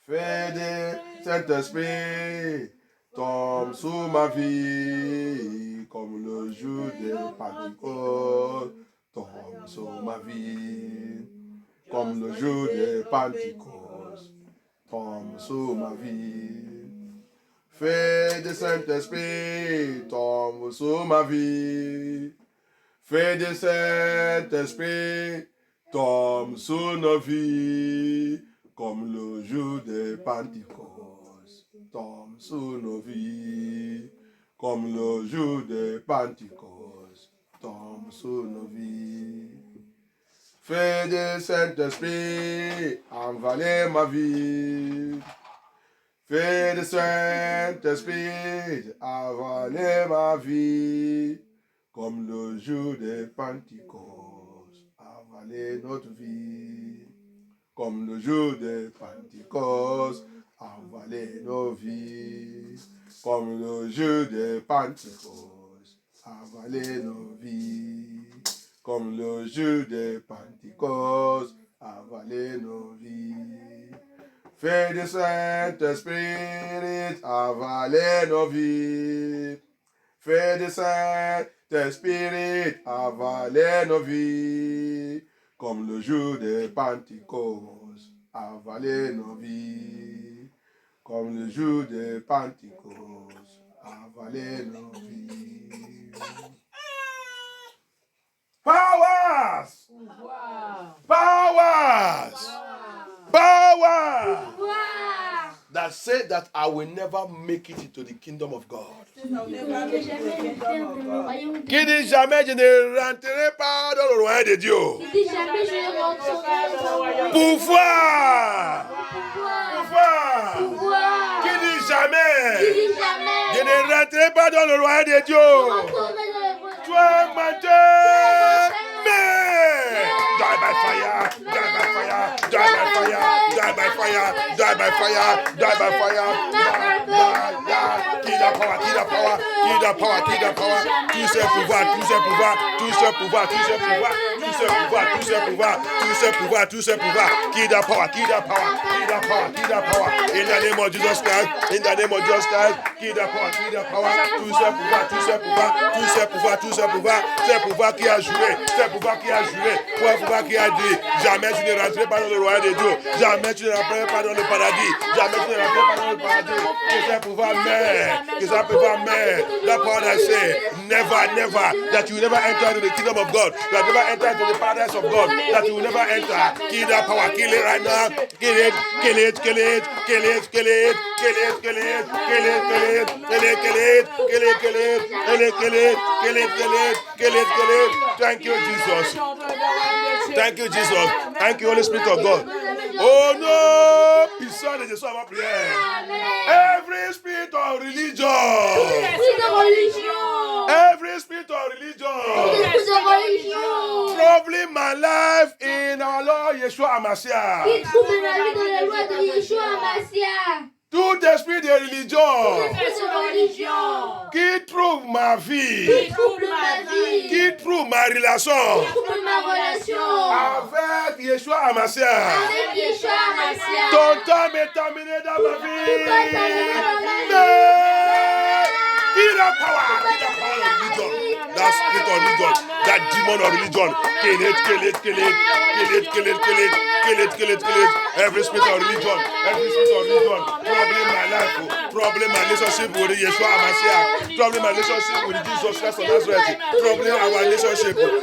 [SPEAKER 2] Fais de Saint-Esprit, tombe sur ma vie, comme le jour de Pentecôte. Tombe sur ma vie, comme le jour de Pentecôte. Tombe sur ma vie. Fais de Saint-Esprit, tombe sur ma vie. Fais de Saint-Esprit, tombe sur nos vies, comme le jour de Pentecôte. Tombe sur nos vies, comme le jour de Pentecôte. Tombe sur nos vies. Fais de Saint-Esprit, envaler ma vie. Fais de Saint-Esprit, avaler ma vie, comme le jour de Pentecôte, avaler notre vie, comme le jour de Pentecôte, avaler nos vies, comme le jour de Pentecôte, avaler nos vies, comme le jour de Pentecôte, avaler nos vies. Fais de Saint-Esprit, avaler nos vies. Fais de Saint-Esprit, avaler nos vies. Comme le jour de Pentecôte, avaler nos vies. Comme le jour de Pentecôte, avaler nos vies. Powers! Powers! Power that said that I will never make it into the kingdom of God. Qui dit jamais je ne rentrerai pas dans le royaume de Dieu. Pouvoir. Qui dit jamais je ne rentrerai pas dans le royaume de Dieu. Toi, menteur, mais die by fire, die by fire, die by fire, die by fire, die by fire, die by fire, kill the power, kill the power, kill the power, kill the power, tout ce pouvoir, tout ce pouvoir, tout ce pouvoir, tout ce pouvoir, tout ce pouvoir, tout ce pouvoir, tout ce pouvoir, tout ce pouvoir, kill the power, kill the power, kill the power, kill the power, in the name of Jesus Christ, in the name of Jesus Christ, kill the power, tout ce pouvoir, tout ce pouvoir, tout ce pouvoir, tout ce pouvoir, c'est pouvoir qui a joué, c'est pouvoir qui a joué, pour pouvoir qui a dit, jamais tu ne rentrerai pas dans le royaume de Dieu, jamais tu ne rentrerai pas dans le paradis, jamais tu ne rentrerai pas dans le paradis, que c'est pouvoir mère, que c'est pouvoir mère, that power that say, never, never, that you will never enter into the kingdom of God, that you will never enter into the paradise of God, that you will never enter, kill that power, kill it right now, kill it, kill it, kill it, kill it, kill it, kill it, kill it, kill it, kill it, kill it, kill it, kill it, kill it, kill it, kill it, kill it, kill it, kill it, kill it. Thank you, Jesus. Thank you, Jesus. Thank you, Holy Spirit of God. Oh no! Puissant de Jésus à ma prière. Every spirit of religion. Every spirit of religion. Troubling my life in our Lord Yeshua Amasiah. Tout esprit de religion qui trouve ma vie, qui trouve ma relation avec Yeshua Amasiah. Ton temps est terminé dans ma vie. Kill the power of religion. That spirit of religion, that demon of religion. Kill it, kill it, kill it, kill it, kill it, kill it, kill it, kill it, kill it. Every spirit of religion, troubling my life, troubling my relationship with Yeshua Amasiah, troubling my relationship with Jesus Christ of Nazareth, troubling our relationship, You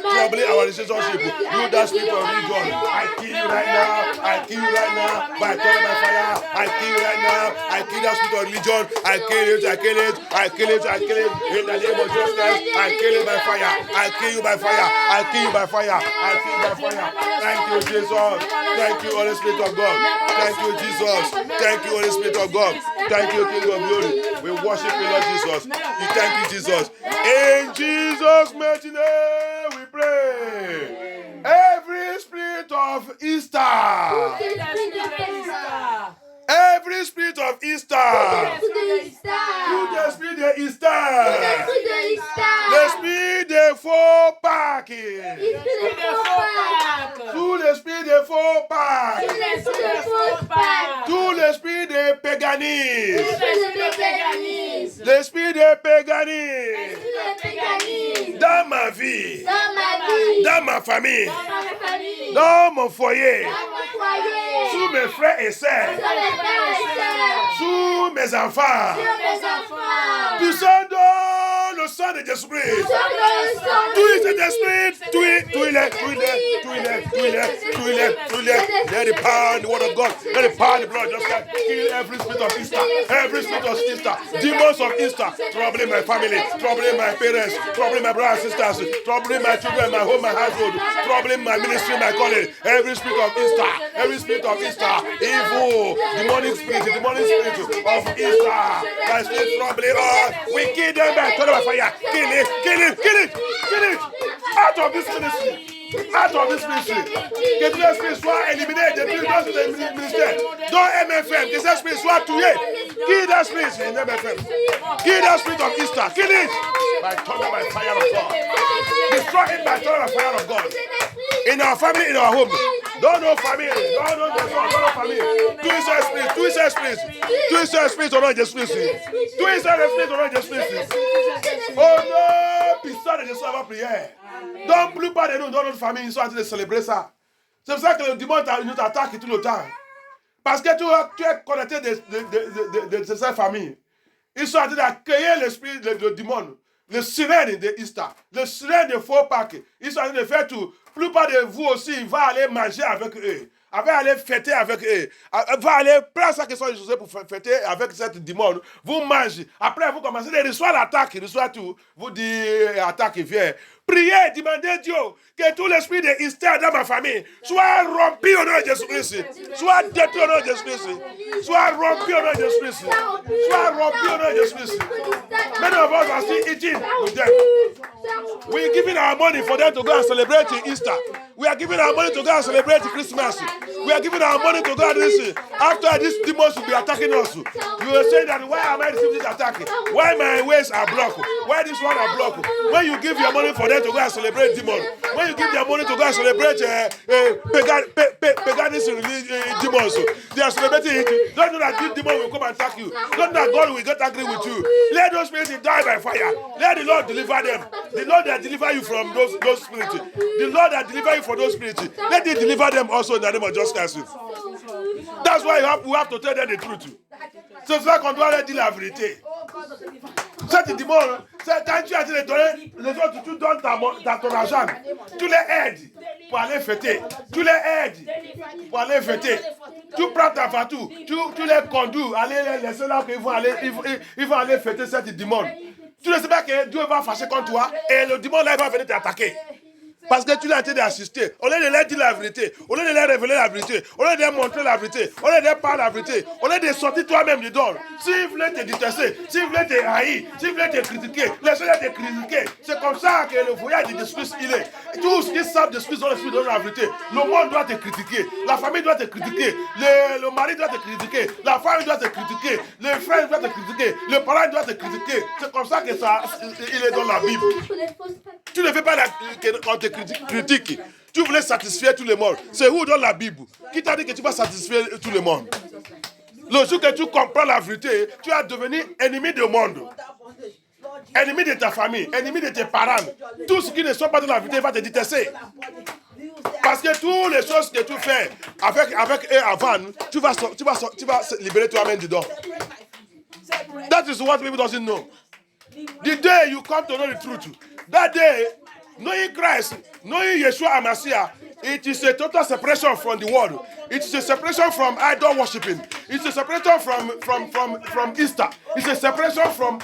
[SPEAKER 2] that spirit of religion, I kill you right now, I kill you right now, by thunder, by fire, I kill you right now, I kill that spirit of religion, I kill it, I kill it, I kill it, I kill it, in the name of Jesus Christ, I kill it by fire, I kill you by fire, I kill you by fire, I kill you by fire. Thank you, Jesus. Thank you, Holy Spirit of God. Thank you, Jesus. Thank you, Holy Spirit of God. Thank you, King of Glory. We worship you, Lord Jesus. We thank you, Jesus. In Jesus' mighty name we pray. Every spirit of Easter. Every spirit of Easter. Tout l'esprit de Easter. L'esprit de faux Pâques. Tout l'esprit de faux Pâques. Tout l'esprit de paganisme. L'esprit de paganisme. Dans ma vie. Dans ma famille. Dans mon foyer. Sous mes frères et sœurs. Sous mes enfants. Puissant dans le sang de Jésus-Christ. Tout cet esprit, tout il est. Let the power and the word of God, let the power and the blood just kill every spirit of Easter. Every spirit of Easter. Demons of Easter. Troubling my family. Troubling my parents. Troubling my brothers and sisters. Troubling my children, my home, my household. Troubling my ministry, my calling. Every spirit of Easter. Every spirit of Easter. Evil. Demonic spirit of Easter. That spirit troubling us. We kill them by fire. Kill it. Out of this ministry. Out of this ministry. Que tout l'esprit soit éliminé depuis dans ce ministère. Dans MFM, que cet esprit soit tué. Kill that spirit in MFM. Kill that spirit of Easter. Kill it. By thunder, by fire of God. Destroy it by thunder, by fire of God. In our family, in our home. Don't know family. Don't know family. Twist your spirit. Twist your spirit. Twist your spirit au nom de Jésus. Twist your spirit au nom de Jésus. Oh non, puissant de Jésus avant prière. Donc, plupart de nous, dans notre famille, ils sont en train de célébrer ça. C'est pour ça que le dimanche nous attaque tout le temps. Parce que tu es connecté de cette famille. Ils sont en train d'accueillir l'esprit de démon, le sirène de Easter, le sirène de faux Pâques. Ils sont en train de faire tout. Plupart de vous aussi, il va aller manger avec eux. Va aller fêter avec eux. Va aller prendre ça que sont José pour fêter avec cette démon. Vous mangez. Après, vous commencez à recevoir l'attaque. Il reçoit tout. Vous dites, attaque vient. Priez, demandez Dieu que tout l'esprit de Easter dans ma famille soit rompu au nom de Jésus-Christ. Soit détruit au nom de Jésus-Christ. Soit rompu au nom de Jésus-Christ. Soit rompu au nom de Jésus-Christ. Many of us are still eating with them. We're giving our money for them to go and celebrate Easter. We are giving our money to go and celebrate Christmas. We are giving our money to go and listen. After these demons will be attacking us. You will say that, why am I receiving this attack? Why my ways are blocked? Why this one are blocked? When you give your money for them to go and celebrate demons, when you give their money to go and celebrate paganism demons, they are celebrating it. Don't know that this demon will come and attack you. Don't know that God will get angry with you. Let those spirits die by fire. Let the Lord deliver them. The Lord that deliver you from those spirits. The Lord that deliver you from those spirits. Let it deliver them also in the name of Jesus Christ. That's why we have to tell them the truth. C'est ça qu'on doit leur dire la vérité. Cette démon, quand tu as dit de donner, les autres, tu donnes ton argent. Tu les aides pour aller fêter. Tu les aides pour aller fêter. Tu prends ta fatou, tu les conduis, allez les laisser là qu'ils vont aller fêter cette démon. Tu ne sais pas que Dieu va fâcher contre toi et le démon là il va venir t'attaquer. Parce que tu l'as été d'assister. Au lieu de leur dire la vérité, au lieu de leur révéler la vérité, au lieu de leur montrer la vérité, au lieu de leur parler la vérité, au lieu de sortir toi-même dedans. S'ils voulaient te détester, s'ils voulaient te haïr, s'ils voulaient te critiquer, laissez-les te critiquer. C'est comme ça que le voyage de l'esprit il est. Tous ceux qui savent de l'esprit dans l'esprit de la vérité. Le monde doit te critiquer, la famille doit te critiquer, le mari doit te critiquer, la femme doit te critiquer, les frères doivent te critiquer, le parent doit te critiquer. C'est comme ça que ça, il est dans la Bible. Tu ne fais pas qu'on te critique. Tu voulais satisfaire tout le monde. C'est où dans la Bible? Qui t'a dit que tu vas satisfaire tout le monde? Le jour que tu comprends la vérité, tu vas devenir ennemi du monde. Ennemi de ta famille, ennemi de tes parents. Tous ceux qui ne sont pas dans la vérité vont te détester. Parce que toutes les choses que tu fais avec eux avant, tu vas libérer toi-même dedans. That is what people don't know. The day you come to know the truth, that day, knowing Christ, knowing Yeshua Amasiah, It is a total separation from the world. It is a separation from idol worshiping. It's a separation from Easter. It's a separation from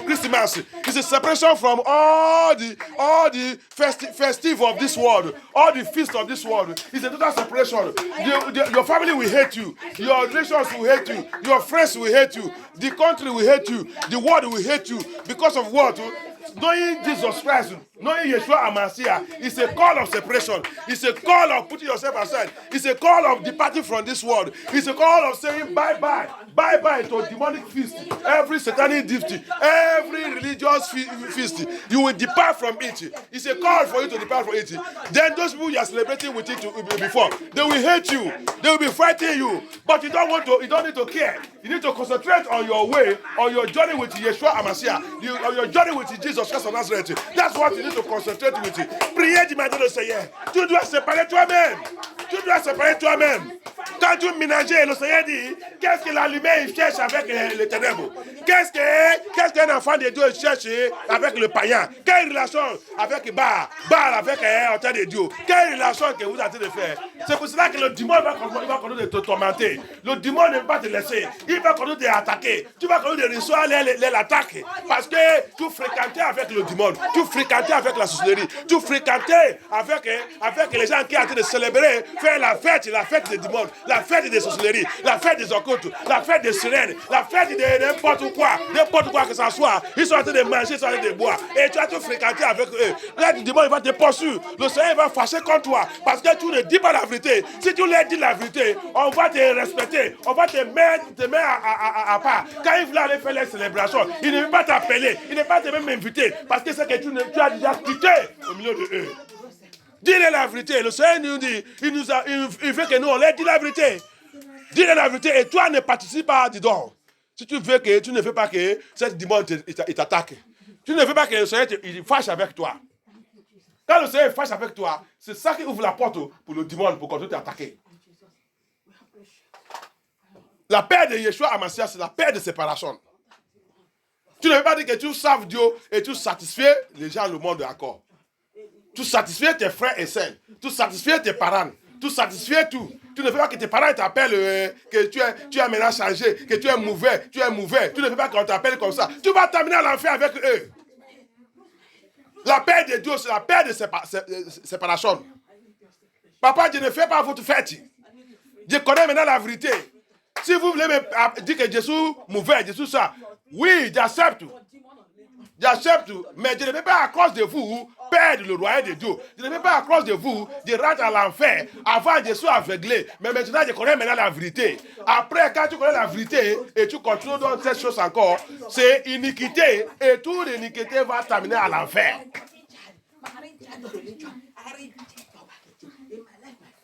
[SPEAKER 2] Christmas. It's a separation from all the festive of this world, all the feast of this world. It's a total separation. Your family will hate you. Your relations will hate you. Your friends will hate you. The country will hate you. The world will hate you because of what? Knowing Jesus Christ, knowing Yeshua HaMashiach, is a call of separation. It's a call of putting yourself aside. It's a call of departing from this world. It's a call of saying bye-bye. Bye-bye to demonic feast. Every satanic gift, every religious feast, you will depart from it. It's a call for you to depart from it. Then those people you are celebrating with it before, they will hate you. They will be fighting you. But you don't need to care. You need to concentrate on your way, on your journey with Yeshua HaMashiach, on your journey with Jesus Christ of Nazareth. That's what you need to concentrate with. Priez du matin de Seigneur. Tu dois séparer toi-même. Tu dois séparer toi-même. Quand tu ménages, le Seigneur dit, qu'est-ce que la lumière cherche avec les ténèbres? Qu'est-ce qu'un enfant de Dieu cherche avec le païen? Quelle relation avec Baal avec un autel de Dieu? Quelle relation que vous êtes en train de faire? C'est pour cela que le démon va continuer de te tormenter. Le démon ne va pas te laisser. Il va continuer de t'attaquer. Tu vas continuer de recevoir l'attaque. Parce que tu fréquentais avec le démon. Tu fréquentais avec la sorcellerie. Tu fréquentais avec les gens qui sont en train de célébrer, faire la fête des démons, la fête des sorcelleries, la fête des occultes, la fête des sirènes, la fête de n'importe quoi que ça soit. Ils sont en train de manger, ils sont en train de boire. Et tu as tout fréquenté avec eux. Là, le démon, il va te poursuivre. Le Seigneur va fâcher contre toi. Parce que tu ne dis pas la vérité. Si tu leur dis la vérité, on va te respecter. On va te mettre à part. Quand il voulait aller faire les célébrations, il ne veut pas t'appeler. Il ne veut pas te même inviter. Parce que c'est que tu as déjà quitté au milieu de eux. Dis-leur la vérité. Le Seigneur nous dit, il veut que nous, on leur dise la vérité. Dis-leur la vérité et toi ne participes pas dedans. Si tu veux que, tu ne veux pas que cette démon t'attaque. Tu ne veux pas que le Seigneur il fâche avec toi. Quand le Seigneur fâche avec toi, c'est ça qui ouvre la porte pour le démon pour continuer t'attaquer. La paix de Yeshua HaMashiach, c'est la paix de séparation. Tu ne veux pas dire que tu serves Dieu et tu satisfais les gens, le monde encore. Tu satisfais tes frères et sœurs. Tu satisfais tes parents. Tu satisfais tout. Tu ne veux pas que tes parents t'appellent que tu es maintenant changé, que tu es mauvais. Tu ne veux pas qu'on t'appelle comme ça. Tu vas terminer à l'enfer avec eux. La paix de Dieu, c'est la paix de séparation. Papa, je ne fais pas votre fête. Je connais maintenant la vérité. Si vous voulez me dire que Jésus est mauvais, Jésus ça, oui, j'accepte. J'accepte, mais je ne vais pas à cause de vous perdre le royaume de Dieu. Je ne vais pas à cause de vous de rentrer à l'enfer. Avant, je suis aveuglé. Mais maintenant, je connais maintenant la vérité. Après, quand tu connais la vérité et tu continues dans cette chose encore, c'est iniquité. Et toute iniquité va t'amener à l'enfer.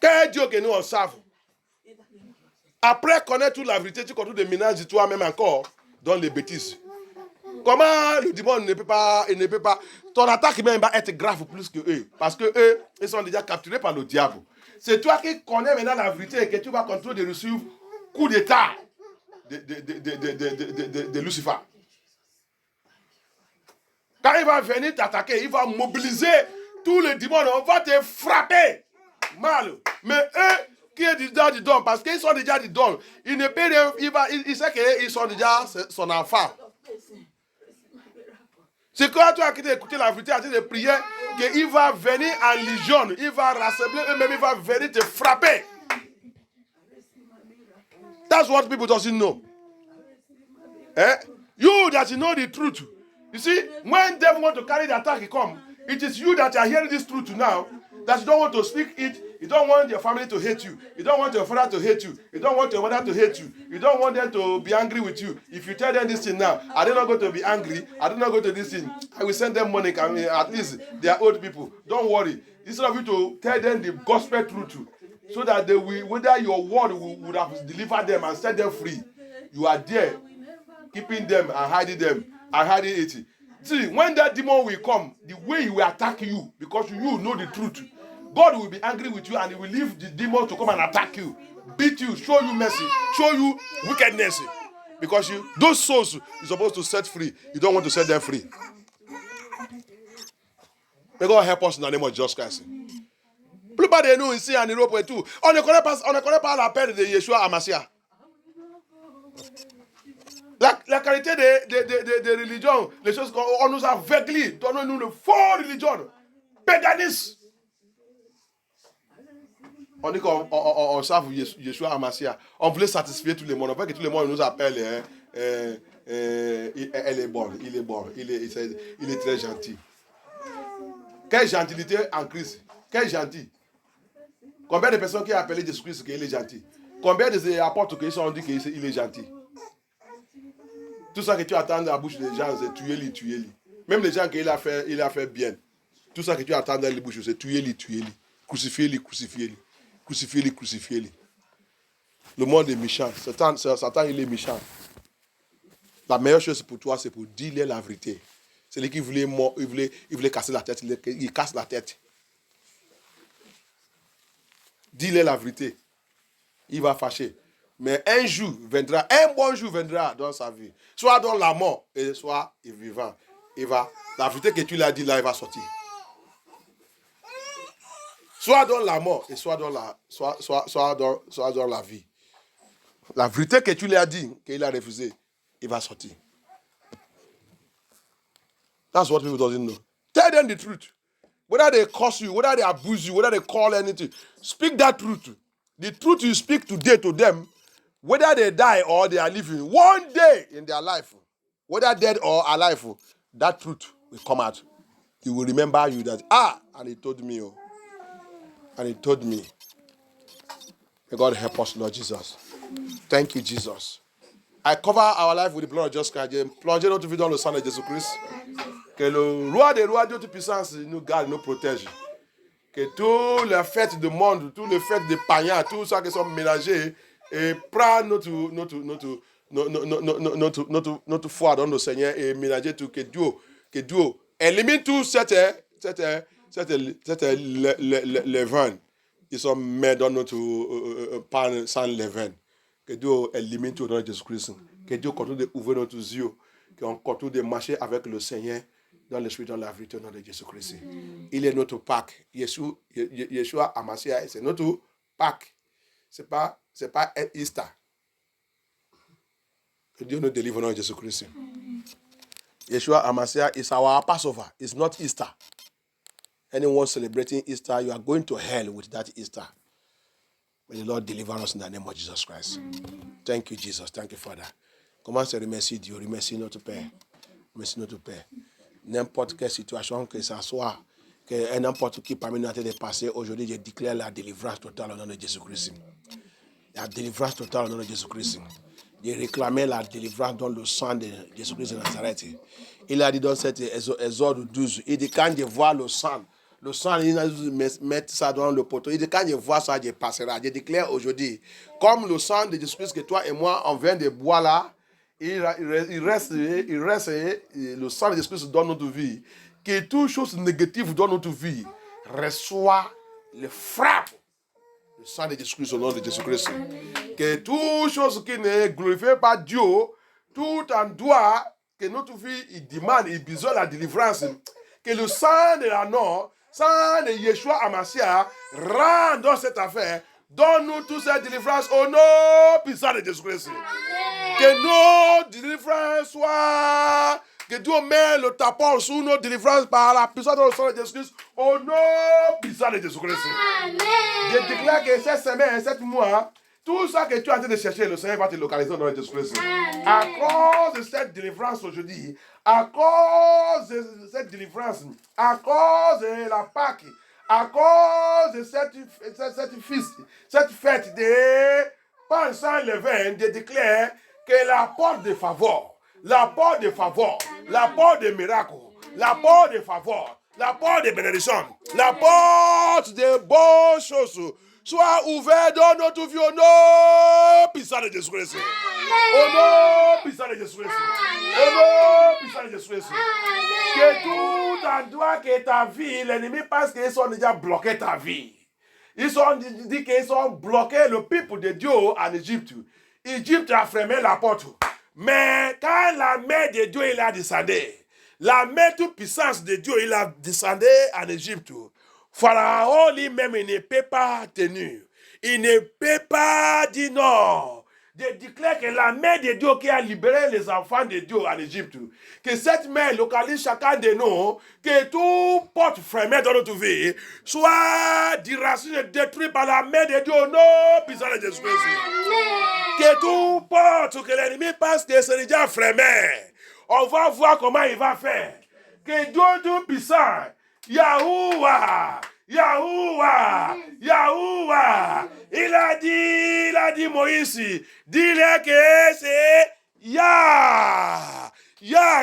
[SPEAKER 2] Quel Dieu que nous en savons. Après connaître toute la vérité, tu continues de ménager toi-même encore dans les bêtises. Comment le démon ne peut pas, ton attaque même va être grave plus que eux. Parce que eux, ils sont déjà capturés par le diable. C'est toi qui connais maintenant la vérité et que tu vas continuer de recevoir coup d'état de Lucifer. Quand il va venir t'attaquer, il va mobiliser tous les démons, on va te frapper mal. Mais eux, qui est déjà du don, parce qu'ils sont déjà du don, il ne peut rien, il sait qu'ils sont déjà son enfant. C'est quand tu as quitté d'écouter la vérité, à de prier, qu'il va venir en légion, il va rassembler eux-mêmes, il va venir te frapper. That's what people don't know. You that you know the truth. You see, when devil want to carry the attack, it is you that are hearing this truth now, that you don't want to speak it. You don't want your family to hate you. You don't want your father to hate you. You don't want your mother to hate you. You don't want them to be angry with you. If you tell them this thing now, are they not going to be angry? Are they not going to do this thing? I will send them money. I mean, at least they are old people. Don't worry. Instead of you to tell them the gospel truth, so that they will, whether your word would have delivered them and set them free, you are there, keeping them and hiding it. See, when that demon will come, the way he will attack you, because you know the truth, God will be angry with you and he will leave the demon to come and attack you, beat you, show you mercy, show you wickedness. Because those souls you're supposed to set free, you don't want to set them free. May God help us in the name of Jesus Christ. plupart de nous ici en Europe et tout, on ne connaît pas l'appel de Yeshua Hamashiach. La qualité des religions, les choses qu'on nous a aveuglis, donnons-nous le faux religion, paganisme. On dit qu'on savent Yeshua Hamashiach. On voulait satisfaire tout le monde. On veut que tout le monde nous appelle. Elle est bonne, il est bon, il est très gentil. Quelle gentilité en Christ. Quel gentil. Combien de personnes qui ont appelé Jésus-Christ qu'il est gentil? Combien d'apôtres qui ont dit qu'il est gentil? Tout ça que tu attends dans la bouche des gens, c'est tuez-les. Même les gens qu'il a fait bien. Tout ça que tu attends dans les bouches, c'est tuez-les. Crucifiez-les. Le monde est méchant. Satan, il est méchant. La meilleure chose pour toi, c'est pour dire la vérité. C'est lui qui voulait casser la tête. Il casse la tête. Dis-le la vérité. Il va fâcher. Mais un bon jour viendra dans sa vie. Soit dans la mort, et soit vivant. La vérité que tu l'as dit là, il va sortir. Soit dans la mort, et soit dans la vie. La vérité que tu lui as dit, qu'il a refusé, il va sortir. That's what people doesn't know. Tell them the truth. Whether they curse you, whether they abuse you, whether they call anything, speak that truth. The truth you speak today to them, whether they die or they are living, one day in their life, whether dead or alive, that truth will come out. He will remember you that, and he told me. And he told me. May God help us, Lord Jesus. Thank you, Jesus. I cover our life with the blood of Jesus Christ. Plongez notre vie dans le sang de Jésus-Christ. Que le roi des rois de toute puissance nous garde, nous protège. Que toutes les fêtes du monde, toutes les fêtes des païens, tout ça qui sont mélangés, et prend notre foi dans le Seigneur et mélanger tout. Que Dieu élimine tout cette levain. Ils sont mis dans notre pain sans levain. Que Dieu élimine tout dans Jésus-Christ. Que Dieu continue d'ouvrir nos yeux. Qu'on continue de marcher avec le Seigneur dans l'esprit, dans la vérité, dans Jésus-Christ. Il est notre Pâques. Yeshua Hamashiach, c'est notre Pâques. C'est pas un Easter. Que Dieu nous délivre dans Jésus-Christ. Yeshua Hamashiach is our Passover. It's not Easter. Anyone celebrating Easter, you are going to hell with that Easter. May the Lord deliver us in the name of Jesus Christ. Thank you, Jesus. Thank you, Father. Commence à remercier Dieu. Remercie notre Père. Merci notre Père. N'importe quelle situation que ça soit, que n'importe qui parmi nous a été passé, aujourd'hui, je déclare la délivrance totale au nom de Jésus-Christ. La délivrance totale au nom de Jésus-Christ. J'ai réclamé la délivrance dans le sang de Jésus-Christ de Nazareth. Il a dit dans cet Exode 12, il dit quand je vois le sang, il a dit mettre ça dans le poteau. Il dit quand je vois ça, je passerai. Je déclare aujourd'hui, comme le sang de Jésus-Christ que toi et moi, on vient de boire là, il reste le sang de Jésus-Christ dans notre vie. Que toute chose négative dans notre vie reçoit le frappe. Le sang de Jésus-Christ au nom de Jésus-Christ. Que toute chose qui ne glorifie pas Dieu, tout endroit que notre vie il demande, il besoin de la délivrance. Que le sang de l'agneau, sang de Yeshua Hamashiach, rend dans cette affaire. Donne-nous toute cette délivrance au nom puissant de Jésus-Christ. Que nos délivrances soient, que Dieu met le tapon sur nos délivrances par la puissance de sang de Jésus-Christ au nom puissant de Jésus-Christ. Je déclare que cette semaine, 7 mois, tout ça que tu es en train de chercher, le Seigneur va te localiser dans Jésus-Christ. À cause de cette délivrance aujourd'hui, à cause de cette délivrance, à cause de la Pâque, à cause de cette fête de pain sans levain, je déclare que la porte de faveur, la porte de faveur, la porte de miracle, la porte de faveur, la porte de bénédiction, la porte de bonnes choses soit ouverte dans notre vie au nom puissant de Jésus-Christ. Au nom puissant de Jésus-Christ. Au nom puissant de Jésus-Christ. Que tout endroit que ta vie, l'ennemi pense qu'ils sont déjà bloqués ta vie. Ils ont dit qu'ils ont bloqué le peuple de Dieu en Égypte. Égypte a fermé la porte. Mais quand la main de Dieu il a descendu, la main toute puissance de Dieu il a descendu en Égypte. Pharaon lui-même, il ne peut pas tenir. Il ne peut pas dire non. Je déclare que la main de Dieu qui a libéré les enfants de Dieu en Égypte, que cette main localise chacun de nous, que tout porte fermé dans notre vie soit déraciné, détruit par la main de Dieu au nom puissant de Jésus-Christ. Que tout porte, que l'ennemi pense que c'est déjà fermé. On va voir comment il va faire. Que Dieu tout-puissant, Yahuwah, Yahuwah, Yahuwah, il a dit Moïse, dis-le que c'est Yah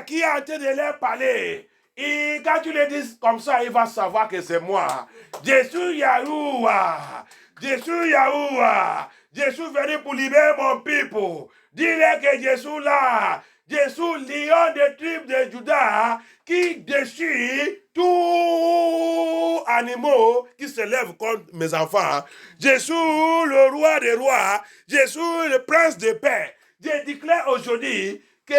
[SPEAKER 2] qui est en train de leur parler. Et quand tu le dis comme ça, il va savoir que c'est moi. Je suis Yahuwah, je suis Yahuwah, je suis venu pour libérer mon peuple. Dis-le que je suis là. Je suis lion des tribus de Juda qui déchire tout animal qui se lève contre mes enfants. Je suis le roi des rois. Je suis le prince de paix. Je déclare aujourd'hui que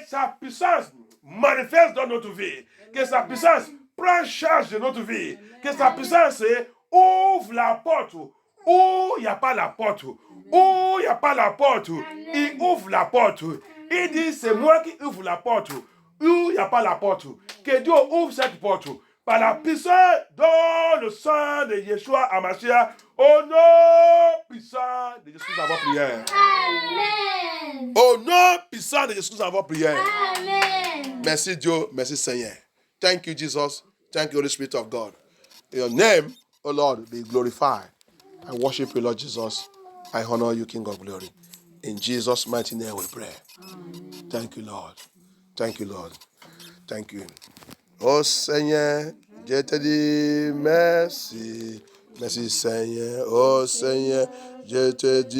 [SPEAKER 2] sa puissance manifeste dans notre vie. Que sa puissance prend charge de notre vie. Que sa puissance ouvre la porte. Où il n'y a pas la porte. Où il n'y a pas la porte. Il ouvre la porte. Il dit, c'est moi qui ouvre la porte. Où il n'y a pas la porte. Que Dieu ouvre cette porte. Par la puissance dans le sang de Yeshua Hamashiach. Au nom puissant de Jésus, nous avons prière.
[SPEAKER 3] Amen.
[SPEAKER 2] Au nom puissant de Jésus, nous avons prière.
[SPEAKER 3] Amen.
[SPEAKER 2] Merci Dieu, merci Seigneur. Thank you, Jesus. Thank you, Holy Spirit of God. Your name, O Lord, be glorified. I worship you, Lord Jesus. I honor you, King of glory. In Jesus' mighty name we pray. Thank you, Lord. Thank you, Lord. Thank you. Oh Seigneur, je te dis merci. Merci Seigneur. Oh Seigneur, je te dis